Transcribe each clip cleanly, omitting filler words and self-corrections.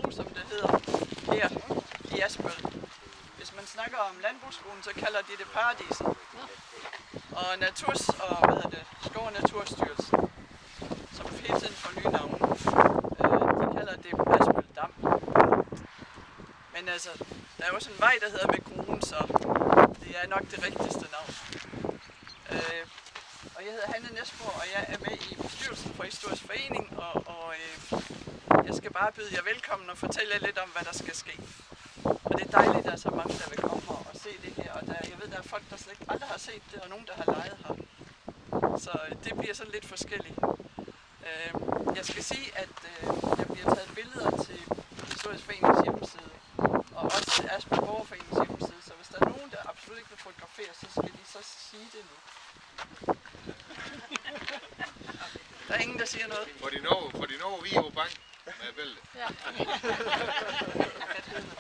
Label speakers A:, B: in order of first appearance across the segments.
A: Kron, som det hedder her i Asbøl. Hvis man snakker om landbrugsskolen, så kalder de det Paradisen. Og Skov- og Naturstyrelsen, som hele tiden får nye navne, de kalder det Asbøl Dam. Men altså, der er også en vej, der hedder ved Kronen, så det er nok det rigtigste navn. Og jeg hedder Hanne Næsborg, og jeg er med i bestyrelsen for Historisk Forening, og jeg skal bare byde jer velkommen og fortælle jer lidt om, hvad der skal ske. Og det er dejligt, at der er så mange, der vil komme og se det her, og jeg ved, der er folk, der slet ikke aldrig har set det, og nogen, der har leget her. Så det bliver sådan lidt forskelligt. Jeg skal sige, at der bliver taget billeder til Historisk Forenings hjemmeside, og også til Asbøl Borgerforenings hjemmeside, så hvis der er nogen, der absolut ikke vil fotografere, så skal de så sige det nu. Der er ingen, der siger noget.
B: For de når vi er jo bange med bæltet.
A: Ja.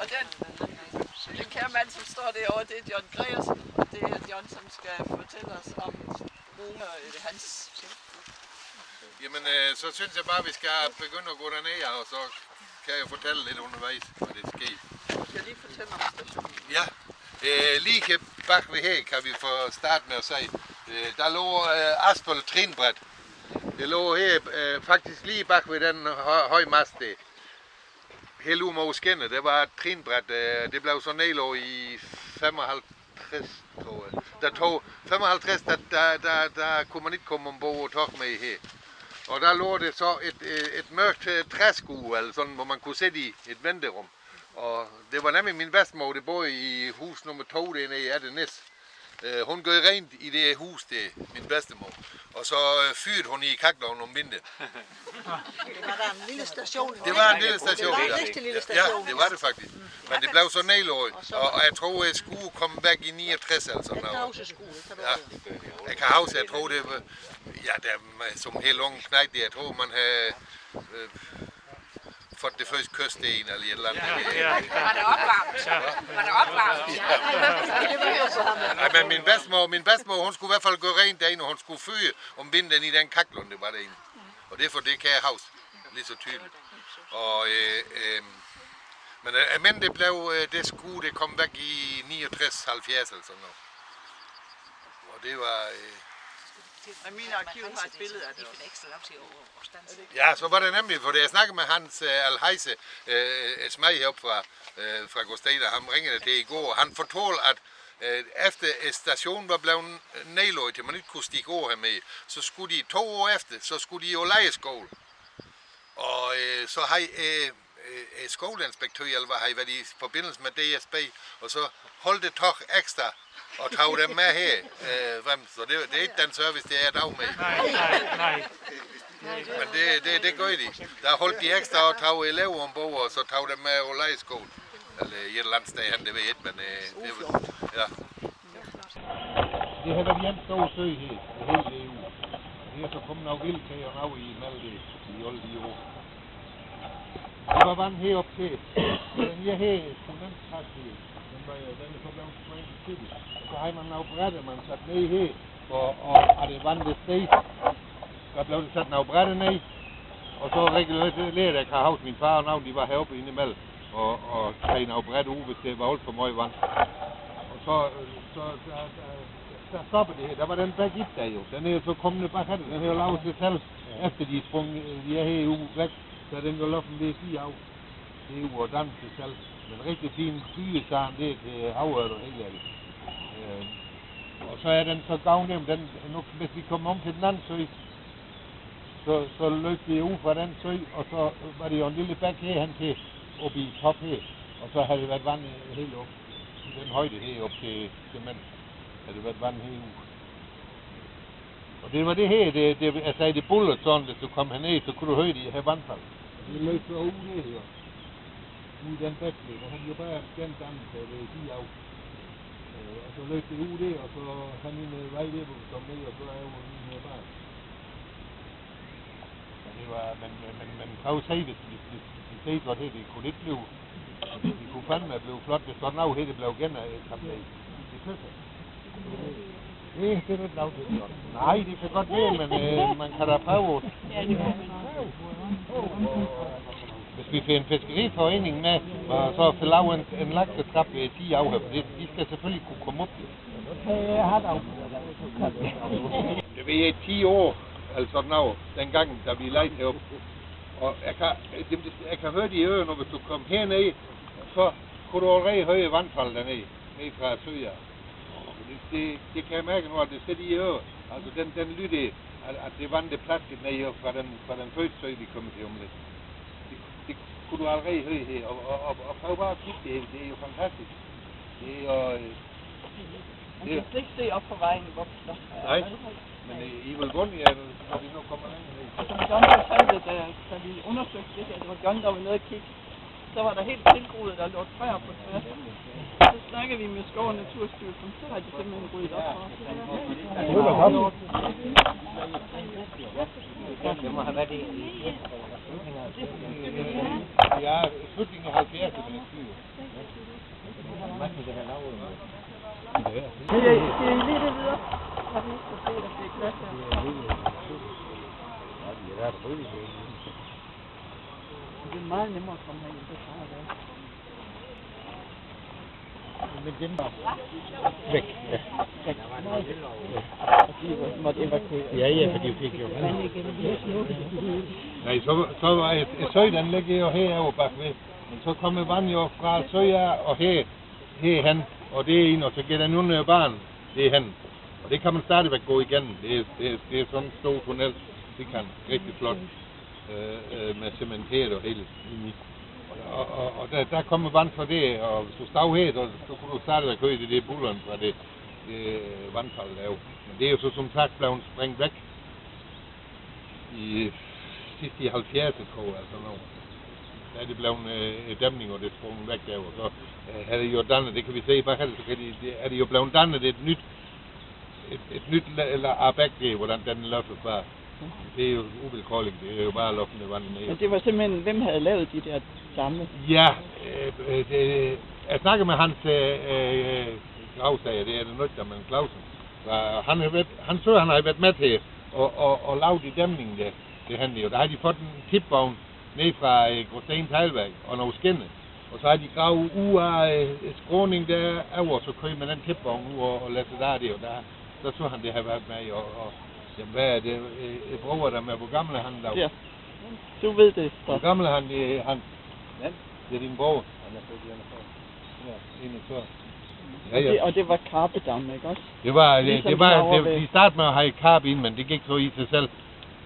A: Og den kære mand, som står derovre, det er John Gregersen, og det er John, som skal fortælle os om hans.
B: Jamen, så synes jeg bare, at vi skal begynde at gå derned, og så kan jeg fortælle lidt undervejs, hvad det sker.
A: Du skal lige fortælle om stationen.
B: Ja, lige bag ved her kan vi få starte med at sige, der lå Asbøl Trinbræt. Det lå her faktisk lige bag ved den høje mast der. Helt ude mod skinnet, det var et trinbræt, det blev så nedlagt i 55, tror jeg. Der tog 55, der kunne man ikke komme ombord og tog med her. Og der lå det så et mørkt træskue, altså sådan, hvor man kunne sætte i et venterum. Og det var nemlig min bedstemor, der boede i hus nummer 2 dernede i Adenæs. Hun gør rent i det hus, det min bedstemor. Og så fyrede hun i kakloven om vinteren.
C: Det var der en lille station.
B: Det var en lille station,
C: Det var en rigtig lille station.
B: Ja, det var det faktisk. Men det blev så nedlagt, og jeg tror, at skue kom væk i 69 eller sådan noget. Ja, jeg kan huske, jeg tror, det var, ja, der, som helt unge knægt, jeg tror, man havde fået det første kyststen eller et eller andet.
D: Var det opvarmet? Var det opvarmet?
B: Nej, men min bedstemor, hun skulle i hvert fald gå rent derinde, og hun skulle fyre om vinteren i den kaklund, det var derinde. Og derfor det kan jeg huske lige så tydeligt. Og, men det blev, det skue, det kom væk i 69-70 eller sådan noget. Og det var...
A: Og min arkiv har et billede af det også.
B: Ja, så var det nemlig, for jeg snakkede med Hans Alheise, et smag heroppe fra Gosteda, han ringede det i går, og han fortalte, at efter stationen var blevet nedlagt, til man ikke kunne stige over her med, så skulle de 2 år efter, så skulle de jo lege skole. Og så har skoleinspektør, eller hvad, har været i forbindelse med DSB, og så holdt det tog ekstra og tog dem med her frem. Så det er ikke den service, det er dag med.
E: Nej.
B: Men det gør de. Der holdt de ekstra og tog elever ombord, og så tog dem med og legeskole. Eller et eller andet sted hen, det ved jeg ikke, men det var... Ja.
F: Det har været en stor sø her, det hele EU. Det er så kommet noget vildt til og noget i Malde i alle de år. Det var vand heroppe til. Den her her, cementtræk her, den er så blevet sprængt i tid. Og så har man noget brætte, man sat ned her, og det vandet sted. Der blev det sat noget brætte ned, og så reguleret, jeg kan huske min far og navn, de var heroppe inde imellem. Og tage noget brætte ud, hvis det var alt for meget vand. Og så der stoppede det her. Der var den back der jo. Den er jo så kommende bag af det. Den har jo lavet sig selv, efter de sprung de er her i uge væk. Så den går loffen det 4 af. Det er jo og danse sig selv. Men rigtig fin bylesaren, det er til havøret og helt af det. Og så er den så gavnnem, den nu, hvis vi kommer om til den anden sø, så løb det ud fra den sø, og så var det jo en lille bæk herhen til, oppe i top her, og så havde det været vand helt op i den højde her op til cement, havde det været vand herude. Og det var det her, jeg sagde, det bullet sådan, hvis du kom herned, så kunne du høre det her vandfald. Det løb så ud her, jo. Ud i den bæk, og han jo bare den damme, så det er 10 af. Og så løb det ud der, og så han i med vej der, hvor vi kom ned, og så er jeg jo lige her bare. Det var, men prøv at se, hvis vi set, hvad det kunne ikke blive. Det kunne fandme blive flot, hvis sådan noget her, det blev genetableret. Det køber. Det er ikke lavet det. Nej, det kan godt være, men man kan da prøve det. Ja, det kan man prøve. hvis vi får en fiskeriforening med, og så får lavet en laksetrap ved 10 afhøb, de skal selvfølgelig kunne komme op. Det vil 10 år, eller sådan noget, dengang, da vi lejede heroppe. Og jeg kan høre de ører, når hvis du kommer hernede, så kunne du allerede høre vandfald dernede, ned fra søer. Det kan jeg mærke nu, at det sætter i ører. Altså den lyder, at det vand det plasket ned fra den første sø, vi kommer til om lidt. Det kunne du allerede høre her, og prøv bare at kigge det, det er jo fantastisk. Det er jo...
A: Man kan ikke se op på vejen, hvor der er.
F: Nej, men I vil gå ned, når vi nu kommer længere ned.
A: Og som John fortalte, da vi undersøgte det her, det var John, der var nede og kigge, så var der helt tilgroet, der lå træer på tværs. Så snakkede vi med Skov- og Naturstyrelsen, så har de simpelthen ryddet op for os.
E: Det må have været i
F: Ja, slutningen af 70'erne, den er 20.
A: Skal I lige det videre? Har vi ikke set, at det er plads her? Det er meget nemmere at komme herind, det tror jeg det.
E: Men den var væk.
A: Væk. Og de måtte evakuere.
E: Ja, for de fik jo vand igennem.
F: Nej, så var søj, den ligger jo herovre bagved. Men så kommer vand jo fra søja og herhen, og det er ind, og så går den under barn, det er hen. Og det kan man stadigvæk gå igennem. Det er sådan en stor tunnel, det kan rigtig flot med cementeret og hele. Og der kommer vand fra det, og hvis du stod her, så kunne du stadigvæk høre det bulleren fra det vandfald derovre. Men det er jo så som sagt blevet sprængt væk i sidst i 70'erne, tror jeg, altså noget. Der er det blevet dæmning, og det er sprunget væk derovre. Så er det jo dannet, det kan vi se bare så er det jo blevet dannet et nyt arbæk, hvordan den løfter fra. Det er jo uvilkårligt, det er jo bare lukkende vand ned.
A: Men det var simpelthen, hvem havde lavet de der damme?
F: Ja, jeg snakker med hans gravsager, det er det nødt med Clausen. Han har været med til at lave de dæmninger der, det handler jo. Der har de fået en tipvogn ned fra Gråsten Teglværk og nogle skinner. Og så har de gravet ud af skråning derovre, så kører man den tipvogn ud og lader sig der, og der så han det har været med, og jamen, hvad er det? Jeg bruger der med, hvor gammel er han der?
A: Ja, du ved det.
F: Hvor gammel er han? Det er din bror.
E: Han er født i
F: 41.
A: Ja. Og det var karpedammen, ikke også?
F: De startede med at have karpe ind, men det gik så i sig selv.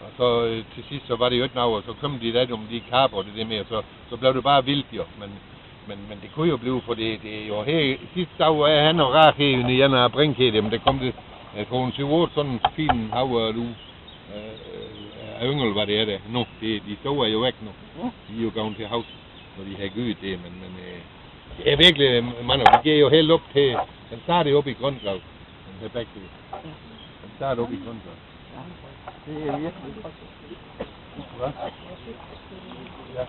F: Og så til sidst så var det jo ikke noget, og så kom de der om de karpe og det med, og så blev det bare vildt jo. Men det kunne jo blive, for det er jo her sidste dag var han og rar her i en af Brinkhed, men der kom det, jeg tror en 7-8 sådan en fin havre nu. Yngel var det der. Nu, de store er jo væk nu. De er jo gået til havs, når de har gødet det, men det er virkelig, man, vi giver jo helt op til, den starter op i Grøngrav, den her bagtid. Den starter op i Grøngrav.
A: Det er virkelig godt.
F: Hvad? Ja.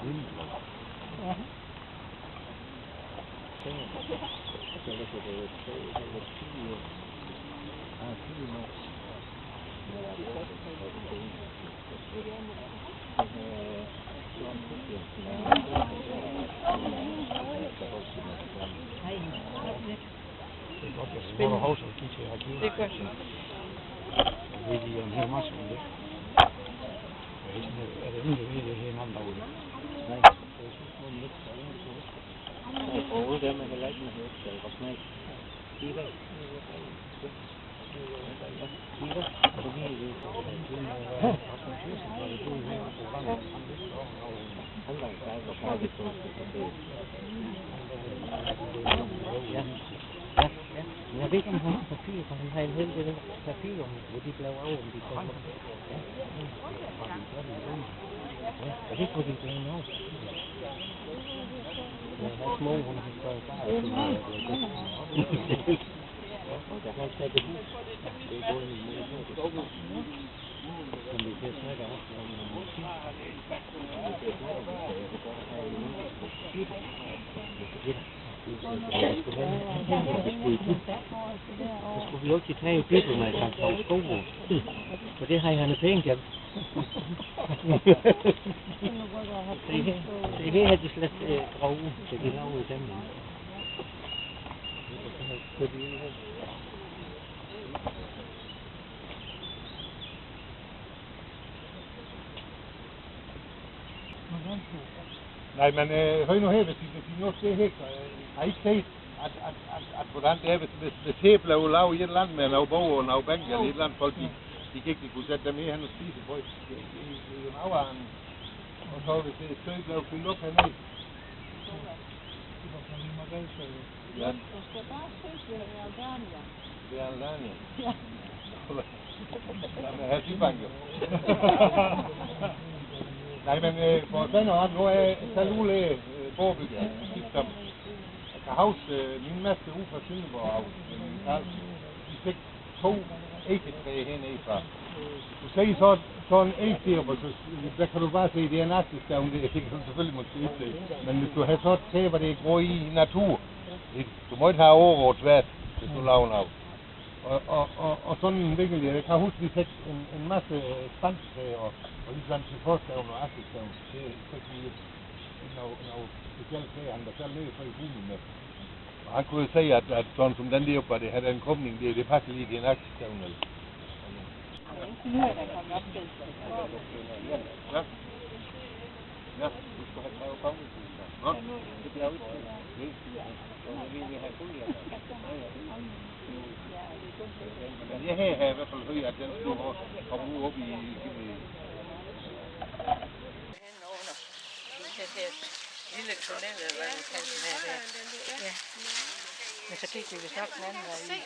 A: Det gør jeg.
E: Ved de jo en hel masse om det. Er det ingen, der ved det her navn derude? Nej. Overhovedet er man heller ikke med højskal og smag. Kiva. Kiva. Jeg ved ikke, om han har papir, for han har en hel del papir, hvor de blev af, om de kom. Og det kunne de blive af. Hans mor, hun har skrevet bare, at hun har jeg kan ikke tage det hus. Det er gået i mulighed. Men vi kan snakke også om musik. Så skulle vi altid tage i bibel med Sankt Havs Skov. For det har han penge gennem. Det her havde de slet grove, så de lavede dem.
F: Nej, men hør nu her, hvis I nu ser her, har I set, at hvordan det er, hvis her blev lavet i et land med nogle borger og nogle bænke, eller et eller andet folk, de gik, de kunne sætte dem her hen og spise på i en afvaren. Og så hvis det søg blev fyldt op hernede. Ja.
C: Jeg skal bare se, det er Albania.
F: Det er Albania. Ja. Jamen, her Sibanke. Nej, men for den og nu er selv ulæge forebygget. Jeg kan huske min masse uge fra Sønderborg, de fik 2 æggetræ hernede fra. Du ser sådan en æggederoppe, så der kan du bare se, det er en aksestavn, det kan du selvfølgelig måske ikke se. Men hvis du har så træ, hvor det gror i natur, du må ikke have overråd svært, hvis du laver noget. Og sådan en vinkel, jeg kan huske, vi fik en masse spansketræ og ligesom til forstavn og aksestavn, det fik vi noget specielt træ, han der selv nede fra i hulen med. Og han kunne jo sige, at sådan som den deroppe, det havde en krumning, det passer lige til en aksestavn.
C: Nu er der kommet op til.
F: Ja. Ja, du skal have taget kongehuset. Nå, det bliver udtrykt. Vi vil have fuld af det. Men jeg har i hvert fald hørt, at den skulle komme ud op i
C: lille tunnel, eller hvad det kalder det. Ja. Men så gik vi vist nok den anden vej i.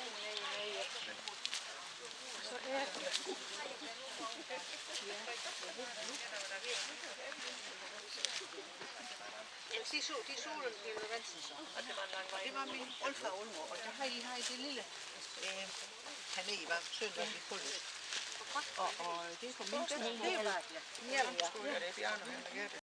C: De solen til Lorentzen så. Og det var min oldfar og oldmor, og der har I det lille kanel, var søndag i kullet. Og det er for min søn. Det var det. Ja, det er Bjarne, han har gjort det.